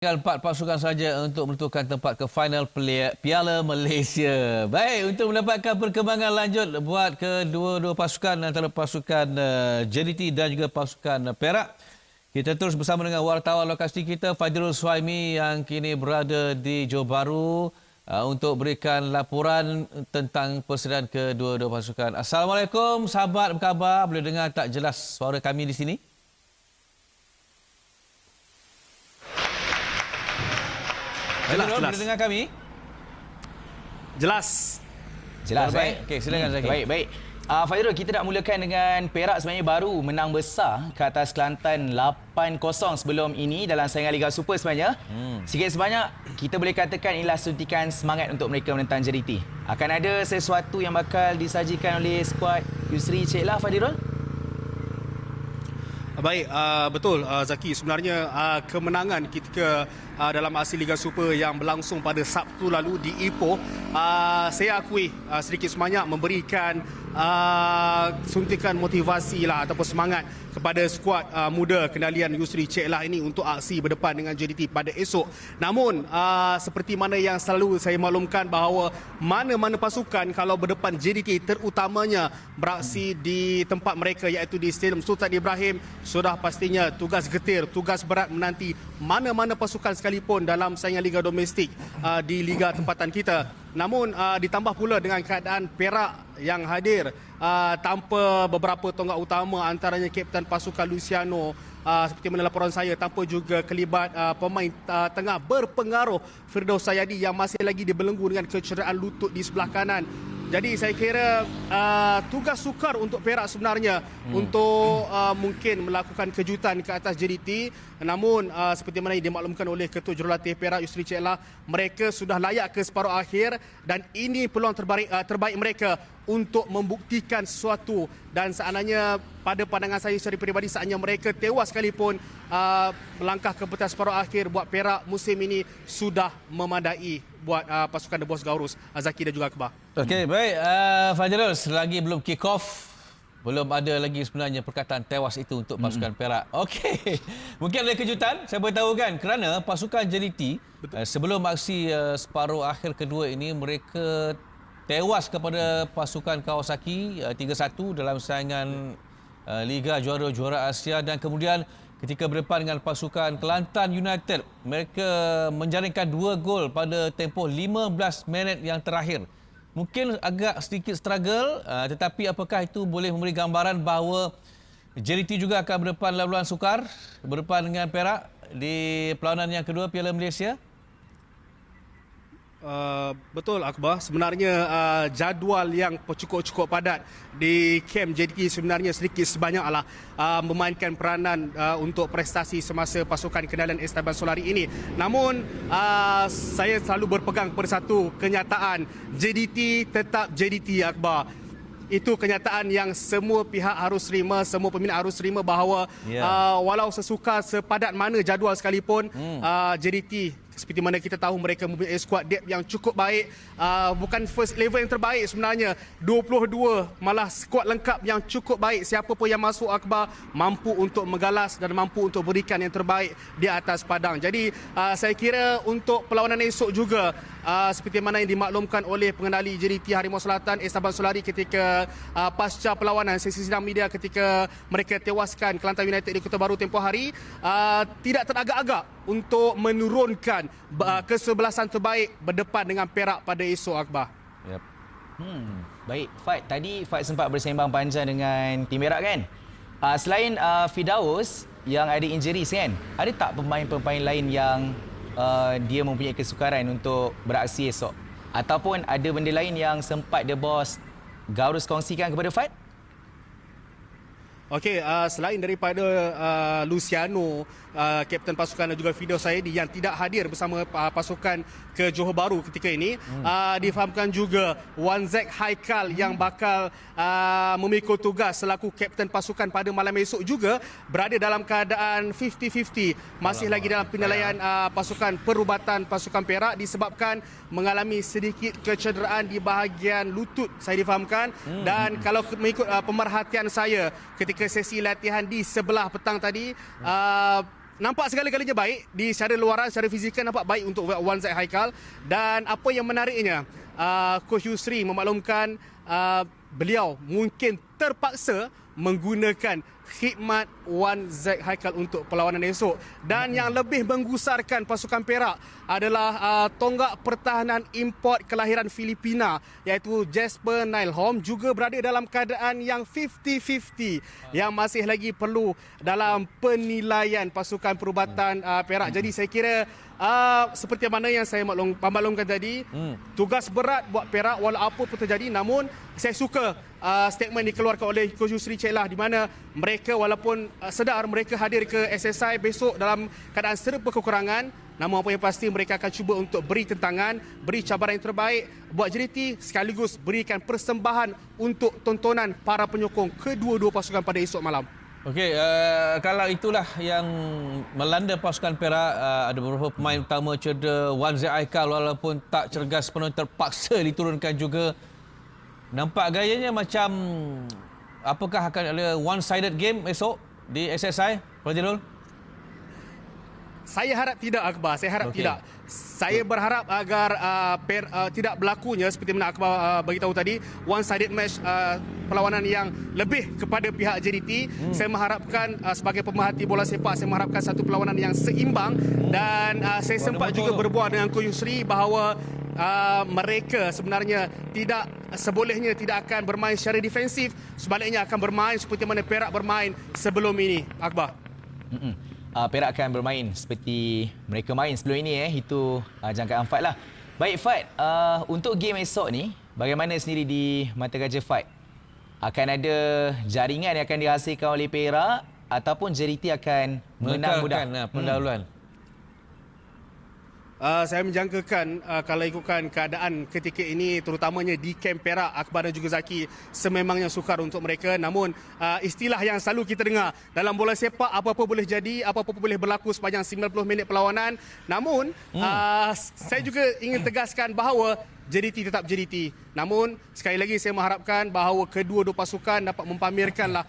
Tinggal 4 pasukan saja untuk menentukan tempat ke final Piala Malaysia. Baik, untuk mendapatkan perkembangan lanjut buat kedua-dua pasukan antara pasukan JDT dan juga pasukan Perak. Kita terus bersama dengan wartawan lokasi kita Fadhirul Suhaimi yang kini berada di Johor Bahru untuk berikan laporan tentang persediaan kedua-dua pasukan. Assalamualaikum sahabat, apa khabar? Boleh dengar tak jelas suara kami di sini? Jelas. Boleh dengar kami? Jelas. Baik. Okey, silakan Zaki. Baik. Fadhirul, kita nak mulakan dengan Perak sebenarnya baru menang besar ke atas Kelantan 8-0 sebelum ini dalam saingan Liga Super sebenarnya. Sikit sebanyak, kita boleh katakan inilah suntikan semangat untuk mereka menentang JDT. Akan ada sesuatu yang bakal disajikan oleh skuad Yusri Cik Lah, Fadhirul? Baik, betul Zaki. Sebenarnya kemenangan ketika dalam aksi Liga Super yang berlangsung pada Sabtu lalu di Ipoh, saya akui sedikit sebanyak memberikan suntikan motivasi lah ataupun semangat kepada skuad muda kendalian Yusri Cik Lah ini untuk aksi berdepan dengan JDT pada esok. Namun seperti mana yang selalu saya maklumkan bahawa mana-mana pasukan kalau berdepan JDT terutamanya beraksi di tempat mereka iaitu di Stadium Sultan Ibrahim, sudah pastinya tugas getir, tugas berat menanti mana-mana pasukan sekalipun dalam saingan Liga Domestik di Liga tempatan kita. Namun ditambah pula dengan keadaan Perak yang hadir tanpa beberapa tonggak utama antaranya Kapten pasukan Luciano seperti mana laporan saya, tanpa juga kelibat pemain tengah berpengaruh Firdaus Sayadi yang masih lagi dibelenggu dengan kecederaan lutut di sebelah kanan. Jadi saya kira tugas sukar untuk Perak sebenarnya untuk mungkin melakukan kejutan ke atas JDT. Namun seperti mana yang dimaklumkan oleh Ketua Jurulatih Perak Yusri Cik Lah, mereka sudah layak ke separuh akhir dan ini peluang terbaik mereka untuk membuktikan sesuatu. Dan seandainya pada pandangan saya secara peribadi, seandainya mereka tewas sekalipun, melangkah ke petas separuh akhir buat Perak musim ini sudah memadai buat pasukan The Boss Gaurus, Zaki dan juga Akbar. Okey, baik. Fadhirul, selagi belum kick off, belum ada lagi sebenarnya perkataan tewas itu untuk pasukan Perak. Okey. Mungkin ada kejutan, saya beritahu kan, kerana pasukan JDT sebelum aksi separuh akhir kedua ini, mereka tewas kepada pasukan Kawasaki 3-1 dalam saingan Liga Juara Asia, dan kemudian ketika berdepan dengan pasukan Kelantan United, mereka menjaringkan 2 gol pada tempoh 15 minit yang terakhir. Mungkin agak sedikit struggle, tetapi apakah itu boleh memberi gambaran bahawa JDT juga akan berdepan laluan sukar, berdepan dengan Perak di perlawanan yang kedua Piala Malaysia? Betul Akbar, sebenarnya jadual yang cukup padat di kem JDT sebenarnya sedikit sebanyaklah memainkan peranan untuk prestasi semasa pasukan kendalian Esteban Solari ini. Namun saya selalu berpegang pada satu kenyataan, JDT tetap JDT Akbar. Itu kenyataan yang semua pihak harus terima, semua peminat harus terima bahawa walau sesuka sepadat mana jadual sekalipun, JDT seperti mana kita tahu mereka mempunyai skuad depth yang cukup baik, bukan first level yang terbaik sebenarnya, 22 malah skuad lengkap yang cukup baik. Siapa pun yang masuk Akbar mampu untuk menggalas dan mampu untuk berikan yang terbaik di atas padang. Jadi saya kira untuk perlawanan esok juga seperti mana yang dimaklumkan oleh pengendali JDT Harimau Selatan Esteban Solari ketika pasca perlawanan sesi sidang media ketika mereka tewaskan Kelantan United di Kota Baru tempoh hari, tidak teragak-agak untuk menurunkan kesebelasan terbaik berdepan dengan Perak pada esok Akbar. Yep. Baik, Fad. Tadi Fad sempat bersembang panjang dengan tim Perak kan? Selain Firdaus yang ada injuries kan, ada tak pemain-pemain lain yang dia mempunyai kesukaran untuk beraksi esok? Ataupun ada benda lain yang sempat The Boss Gaurus kongsikan kepada Fad? Okey, selain daripada Luciano, kapten pasukan dan juga Firdaus Sayadi yang tidak hadir bersama pasukan ke Johor Bahru ketika ini, difahamkan juga Wan Zek Haikal yang bakal memikul tugas selaku kapten pasukan pada malam esok juga berada dalam keadaan 50-50, masih lagi dalam penilaian pasukan perubatan pasukan Perak disebabkan mengalami sedikit kecederaan di bahagian lutut, saya difahamkan. Dan kalau mengikut pemerhatian saya ketika sesi latihan di sebelah petang tadi, nampak segala-galanya baik di secara luaran, secara fizikal nampak baik untuk Wan Zaid Haikal. Dan apa yang menariknya, Coach Yusri memaklumkan beliau mungkin terpaksa menggunakan khidmat Wan Zaid Haikal untuk perlawanan esok. Dan yang lebih menggusarkan pasukan Perak adalah tonggak pertahanan import kelahiran Filipina iaitu Jasper Nilholm juga berada dalam keadaan yang 50-50 yang masih lagi perlu dalam penilaian pasukan perubatan Perak. Jadi saya kira seperti mana yang saya maklumkan tadi, tugas berat buat Perak walaupun pun terjadi, namun saya suka statement dikeluarkan oleh Coach Yusri Ceklah di mana mereka walaupun sedar mereka hadir ke SSI besok dalam keadaan serba kekurangan, namun apa yang pasti mereka akan cuba untuk beri tentangan, beri cabaran yang terbaik buat JDT sekaligus berikan persembahan untuk tontonan para penyokong kedua-dua pasukan pada esok malam. Okey, kalau itulah yang melanda pasukan Perak, ada beberapa pemain utama cedera. Wan Zaid Haikal walaupun tak cergas penuh terpaksa diturunkan juga. Nampak gayanya macam apakah akan ada one-sided game esok di SSI, Fazlul? Saya harap tidak, Akbar. Saya harap tidak. Saya berharap agar tidak berlakunya seperti mana Akbar beritahu tadi, one-sided match, perlawanan yang lebih kepada pihak JDT. Saya mengharapkan sebagai pemerhati bola sepak, saya mengharapkan satu perlawanan yang seimbang. Dan saya sempat juga berbual dengan Coach Yusri bahawa mereka sebenarnya tidak sebolehnya tidak akan bermain secara defensif, sebaliknya akan bermain seperti mana Perak bermain sebelum ini, Akbar. Perak akan bermain seperti mereka main sebelum ini. Itu jangkaan Fight lah. Baik Fight, untuk game esok ni, bagaimana sendiri di Mata Gajah Fight? Akan ada jaringan yang akan dihasilkan oleh Perak ataupun JDT akan menang mudah? Pendahuluan. Saya menjangkakan kalau ikutkan keadaan ketika ini terutamanya di kamp Perak, Akbar dan juga Zaki, sememangnya sukar untuk mereka. Namun istilah yang selalu kita dengar dalam bola sepak, apa-apa boleh jadi, apa-apa boleh berlaku sepanjang 90 minit perlawanan. Namun saya juga ingin tegaskan bahawa JDT tetap JDT. Namun sekali lagi saya mengharapkan bahawa kedua-dua pasukan dapat mempamerkanlah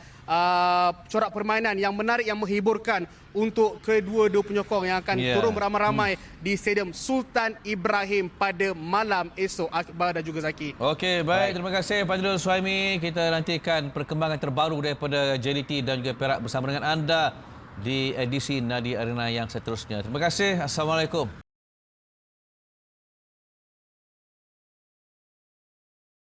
corak permainan yang menarik, yang menghiburkan untuk kedua-dua penyokong yang akan turun beramai-ramai di Stadium Sultan Ibrahim pada malam esok, Akbar dan juga Zaki. Okey, baik. Terima kasih Fazlul Suhaimi. Kita nantikan perkembangan terbaru daripada JDT dan juga Perak bersama dengan anda di edisi Nadi Arena yang seterusnya. Terima kasih. Assalamualaikum.